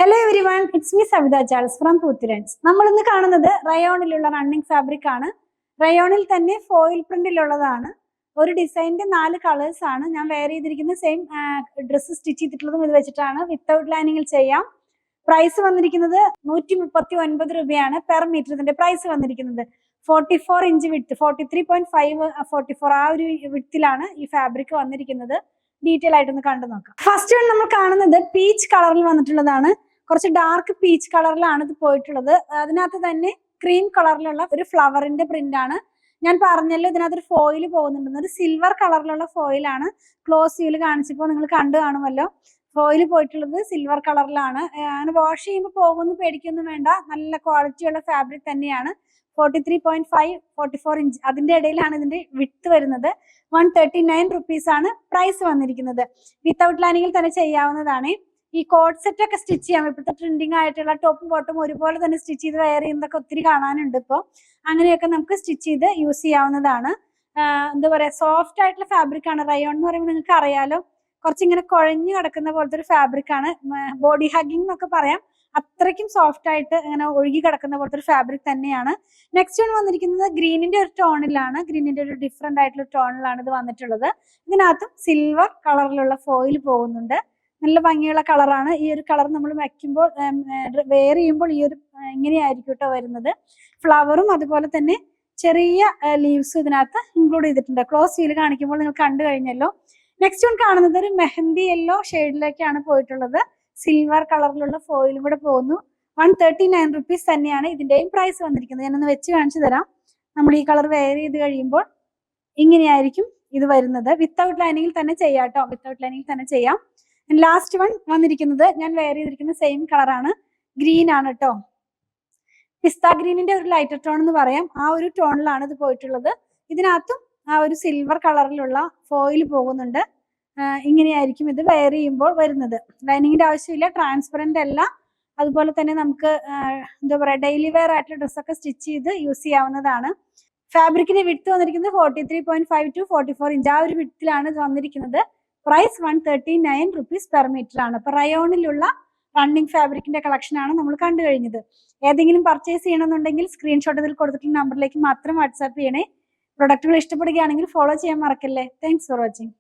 Hello everyone, it's me Savitha Charles from പൂത്തിരൻസ്. നമ്മൾ ഇന്ന് കാണുന്നത് റയോണിലുള്ള റണ്ണിങ് ഫാബ്രിക് ആണ്. റയോണിൽ തന്നെ ഫോയിൽ പ്രിന്റിലുള്ളതാണ്. ഒരു ഡിസൈനിന്റെ 4 കളേഴ്സ് ആണ് ഞാൻ വെയർ ചെയ്തിരിക്കുന്ന. സെയിം ഡ്രസ്സ് സ്റ്റിച്ച് ചെയ്തിട്ടുള്ളതും ഇത് വെച്ചിട്ടാണ്. വിത്തൗട്ട് ലൈനിങ്ങിൽ ചെയ്യാം. പ്രൈസ് വന്നിരിക്കുന്നത് 139 രൂപയാണ് പെർ മീറ്റർ. ഇതിന്റെ പ്രൈസ് വന്നിരിക്കുന്നത് 44 ഇഞ്ച് വിഡ്ത്ത്, 43.5 44 ആ ഒരു വിഡ്ത്തിലാണ് ഈ ഫാബ്രിക് വന്നിരിക്കുന്നത്. ഡീറ്റെയിൽ ആയിട്ടൊന്ന് കണ്ടു നോക്കാം. ഫസ്റ്റ് വൺ നമ്മൾ കാണുന്നത് പീച്ച് കളറിൽ വന്നിട്ടുള്ളതാണ്. കുറച്ച് ഡാർക്ക് പീച്ച് കളറിലാണ് ഇത് പോയിട്ടുള്ളത്. അതിനകത്ത് തന്നെ ക്രീം കളറിലുള്ള ഒരു ഫ്ലവറിന്റെ പ്രിന്റ് ആണ്. ഞാൻ പറഞ്ഞല്ലോ ഇതിനകത്ത് ഒരു ഫോയിൽ പോകുന്നുണ്ടെന്ന്. ഒരു സിൽവർ കളറിലുള്ള ഫോയിലാണ്. ക്ലോസ് വ്യൂല് കാണിച്ചപ്പോൾ നിങ്ങൾ കണ്ടു കാണുമല്ലോ. ഫോയിൽ പോയിട്ടുള്ളത് സിൽവർ കളറിലാണ്. അങ്ങനെ വാഷ് ചെയ്യുമ്പോൾ പോകുമെന്ന് പേടിക്കൊന്നും വേണ്ട. നല്ല ക്വാളിറ്റിയുള്ള ഫാബ്രിക് തന്നെയാണ്. 43.5 44 ഇഞ്ച് അതിന്റെ ഇടയിലാണ് ഇതിന്റെ വിഡ്ത്ത് വരുന്നത്. 139 റുപ്പീസ് ആണ് പ്രൈസ് വന്നിരിക്കുന്നത്. വിത്തൗട്ട് ലൈനിങ്ങിൽ തന്നെ ചെയ്യാവുന്നതാണ്. ഈ കോഡ് സെറ്റ് ഒക്കെ സ്റ്റിച്ച് ചെയ്യാം. ഇപ്പോഴത്തെ ട്രെൻഡിങ് ആയിട്ടുള്ള ടോപ്പും ബോട്ടും ഒരുപോലെ തന്നെ സ്റ്റിച്ച് ചെയ്ത് വെയർ ചെയ്യുന്നതൊക്കെ ഒത്തിരി കാണാനുണ്ട് ഇപ്പോൾ. അങ്ങനെയൊക്കെ നമുക്ക് സ്റ്റിച്ച് ചെയ്ത് യൂസ് ചെയ്യാവുന്നതാണ്. എന്താ പറയാ, സോഫ്റ്റ് ആയിട്ടുള്ള ഫാബ്രിക് ആണ്. റയോൺ എന്ന് പറയുമ്പോൾ നിങ്ങൾക്ക് അറിയാലോ, കുറച്ചിങ്ങനെ കുഴഞ്ഞു കിടക്കുന്ന പോലത്തെ ഒരു ഫാബ്രിക് ആണ്. ബോഡി ഹഗ്ഗിംഗ് എന്നൊക്കെ പറയാം. അത്രയ്ക്കും സോഫ്റ്റ് ആയിട്ട് ഇങ്ങനെ ഒഴുകി കിടക്കുന്ന പോലത്തെ ഒരു ഫാബ്രിക് തന്നെയാണ്. നെക്സ്റ്റ് വൺ വന്നിരിക്കുന്നത് ഗ്രീനിന്റെ ഒരു ടോണിലാണ്. ഗ്രീനിന്റെ ഒരു ഡിഫറെന്റ് ആയിട്ടുള്ള ടോണിലാണ് ഇത് വന്നിട്ടുള്ളത്. ഇതിനകത്തും സിൽവർ കളറിലുള്ള ഫോയിൽ പോകുന്നുണ്ട്. നല്ല ഭംഗിയുള്ള കളറാണ്. ഈ ഒരു കളർ നമ്മൾ വയ്ക്കുമ്പോൾ വെയർ ചെയ്യുമ്പോൾ ഈ ഒരു ഇങ്ങനെയായിരിക്കും കേട്ടോ വരുന്നത്. ഫ്ലവറും അതുപോലെ തന്നെ ചെറിയ ലീവ്സും ഇതിനകത്ത് ഇൻക്ലൂഡ് ചെയ്തിട്ടുണ്ട്. ക്ലോസ് വ്യൂല് കാണിക്കുമ്പോൾ നിങ്ങൾ കണ്ടു കഴിഞ്ഞല്ലോ. നെക്സ്റ്റ് വൺ കാണുന്നത് ഒരു മെഹന്തി യെല്ലോ ഷെയ്ഡിലേക്കാണ് പോയിട്ടുള്ളത്. സിൽവർ കളറിലുള്ള ഫോയിലും കൂടെ പോകുന്നു. 139 റുപ്പീസ് തന്നെയാണ് ഇതിന്റെയും പ്രൈസ് വന്നിരിക്കുന്നത്. ഞാനൊന്ന് വെച്ച് കാണിച്ചു തരാം. നമ്മൾ ഈ കളർ വെയർ ചെയ്ത് കഴിയുമ്പോൾ ഇങ്ങനെയായിരിക്കും ഇത് വരുന്നത്. വിത്തൗട്ട് ലൈനിങ്ങിൽ തന്നെ ചെയ്യാം കേട്ടോ. വിത്തൗട്ട് ലൈനിങ്ങിൽ തന്നെ ചെയ്യാം. ലാസ്റ്റ് വൺ വന്നിരിക്കുന്നത് ഞാൻ വെയർ ചെയ്തിരിക്കുന്ന സെയിം കളറാണ്. ഗ്രീൻ ആണ് കേട്ടോ. പിസ്ത ഗ്രീനിന്റെ ഒരു ലൈറ്റർ ടോൺ എന്ന് പറയാം. ആ ഒരു ടോണിലാണ് ഇത് പോയിട്ടുള്ളത്. ഇതിനകത്തും ആ ഒരു സിൽവർ കളറിലുള്ള ഫോയിൽ പോകുന്നുണ്ട്. ഇങ്ങനെയായിരിക്കും ഇത് വെയർ ചെയ്യുമ്പോൾ വരുന്നത്. ലൈനിങ്ങിന്റെ ആവശ്യമില്ല. ട്രാൻസ്പെറന്റ് അല്ല. അതുപോലെ തന്നെ നമുക്ക് എന്താ പറയാ, ഡെയിലി വെയർ ആയിട്ടുള്ള ഡ്രസ്സൊക്കെ സ്റ്റിച്ച് ചെയ്ത് യൂസ് ചെയ്യാവുന്നതാണ്. ഫാബ്രിക്കിന്റെ വിഡ്ത്ത് വന്നിരിക്കുന്നത് 43.5 to 44 ഇഞ്ച് ആ ഒരു വിഡ്ത്തിലാണ് ഇത് വന്നിരിക്കുന്നത്. പ്രൈസ് 139 റുപ്പീസ് പെർ മീറ്റർ ആണ്. അപ്പൊ റയോണിലുള്ള റണ്ണിങ് ഫാബ്രിക്കിന്റെ കളക്ഷൻ ആണ് നമ്മൾ കണ്ടു കഴിഞ്ഞത്. ഏതെങ്കിലും പർച്ചേസ് ചെയ്യണമെന്നുണ്ടെങ്കിൽ സ്ക്രീൻഷോട്ട് ഇതിൽ കൊടുത്തിട്ടുള്ള നമ്പറിലേക്ക് മാത്രം വാട്സാപ്പ് ചെയ്യണേ. പ്രൊഡക്റ്റുകൾ ഇഷ്ടപ്പെടുകയാണെങ്കിൽ ഫോളോ ചെയ്യാൻ മറക്കല്ലേ. Thanks for watching.